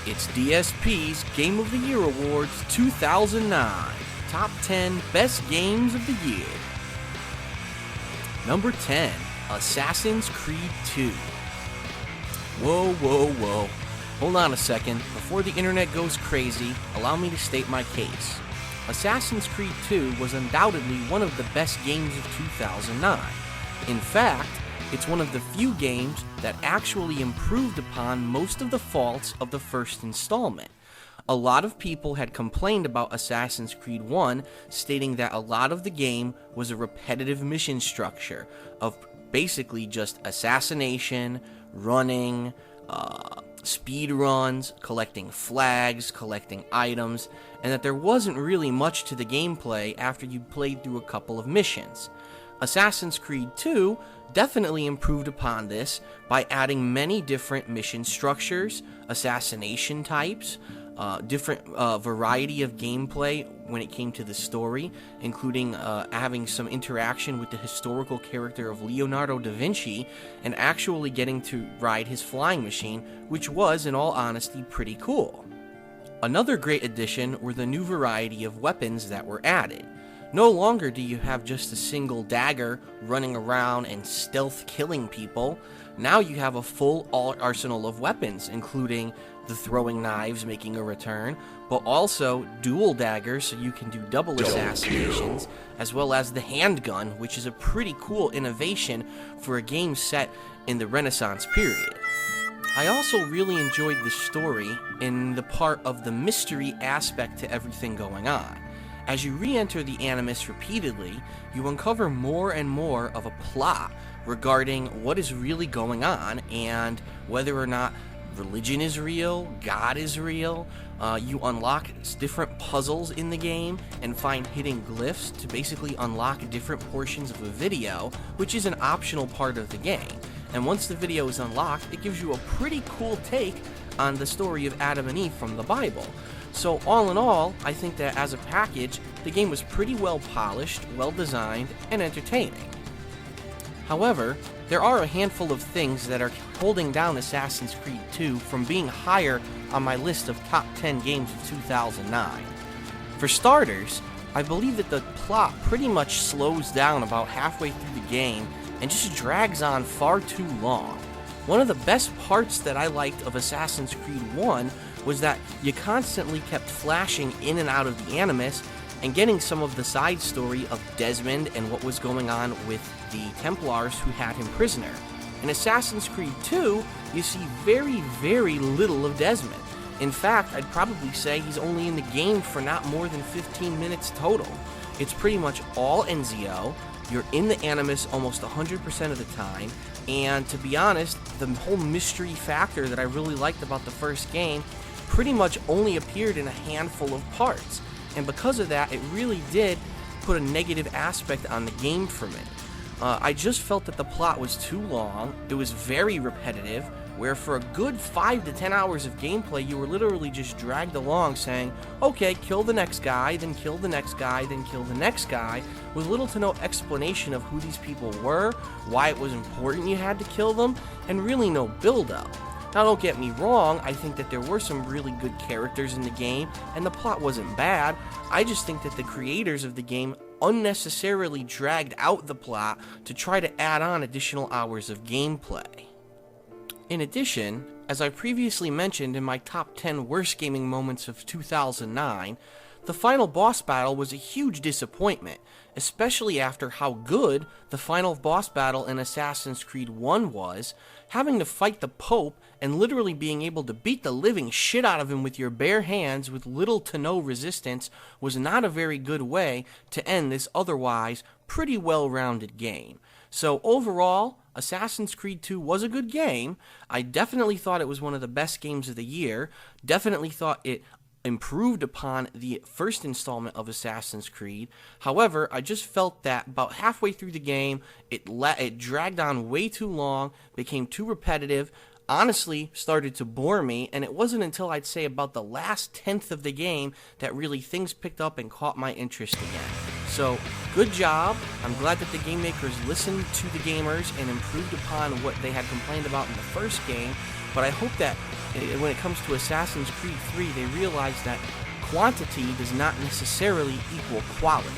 It's DSP's Game of the Year Awards 2009. Top 10 Best Games of the Year. Number 10, Assassin's Creed 2. Whoa. Hold on a second. Before the internet goes crazy, allow me to state my case. Assassin's Creed 2 was undoubtedly one of the best games of 2009. In fact, it's one of the few games that actually improved upon most of the faults of the first installment. A lot of people had complained about Assassin's Creed 1, stating that a lot of the game was a repetitive mission structure of basically just assassination, running, speed runs, collecting flags, collecting items, and that there wasn't really much to the gameplay after you'd played through a couple of missions. Assassin's Creed 2 definitely improved upon this by adding many different mission structures, assassination types, different variety of gameplay when it came to the story, including having some interaction with the historical character of Leonardo da Vinci and actually getting to ride his flying machine, which was, in all honesty, pretty cool. Another great addition were the new variety of weapons that were added. No longer do you have just a single dagger running around and stealth killing people. Now you have a full arsenal of weapons, including the throwing knives making a return, but also dual daggers so you can do double assassinations, as well as the handgun, which is a pretty cool innovation for a game set in the Renaissance period. I also really enjoyed the story in the part of the mystery aspect to everything going on. As you re-enter the Animus repeatedly, you uncover more and more of a plot regarding what is really going on and whether or not religion is real, God is real. You unlock different puzzles in the game and find hidden glyphs to basically unlock different portions of a video, which is an optional part of the game. And once the video is unlocked, it gives you a pretty cool take on the story of Adam and Eve from the Bible. So all in all, I think that as a package, the game was pretty well polished, well designed, and entertaining. However, there are a handful of things that are holding down Assassin's Creed 2 from being higher on my list of top 10 games of 2009. For starters, I believe that the plot pretty much slows down about halfway through the game and just drags on far too long. One of the best parts that I liked of Assassin's Creed 1 was that you constantly kept flashing in and out of the Animus and getting some of the side story of Desmond and what was going on with the Templars who had him prisoner. In Assassin's Creed 2, you see very little of Desmond. In fact, I'd probably say he's only in the game for not more than 15 minutes total. It's pretty much all Ezio. You're in the Animus almost 100% of the time, and to be honest, the whole mystery factor that I really liked about the first game pretty much only appeared in a handful of parts, and because of that, it really did put a negative aspect on the game for me. I just felt that the plot was too long, it was very repetitive, where for a good 5 to 10 hours of gameplay, you were literally just dragged along saying, okay, kill the next guy, then kill the next guy, then kill the next guy, with little to no explanation of who these people were, why it was important you had to kill them, and really no build-up. Now, don't get me wrong, I think that there were some really good characters in the game, and the plot wasn't bad. I just think that the creators of the game unnecessarily dragged out the plot to try to add on additional hours of gameplay. In addition, as I previously mentioned in my top 10 worst gaming moments of 2009, the final boss battle was a huge disappointment, especially after how good the final boss battle in Assassin's Creed 1 was. Having to fight the Pope and literally being able to beat the living shit out of him with your bare hands with little to no resistance was not a very good way to end this otherwise pretty well-rounded game. So overall, Assassin's Creed 2 was a good game. I definitely thought it was one of the best games of the year. Definitely thought it improved upon the first installment of Assassin's Creed. However, I just felt that about halfway through the game, it dragged on way too long, became too repetitive, honestly started to bore me, and it wasn't until I'd say about the last 10th of the game that really things picked up and caught my interest again. So, good job. I'm glad that the game makers listened to the gamers and improved upon what they had complained about in the first game, But I hope that when it comes to Assassin's Creed 3, they realize that quantity does not necessarily equal quality.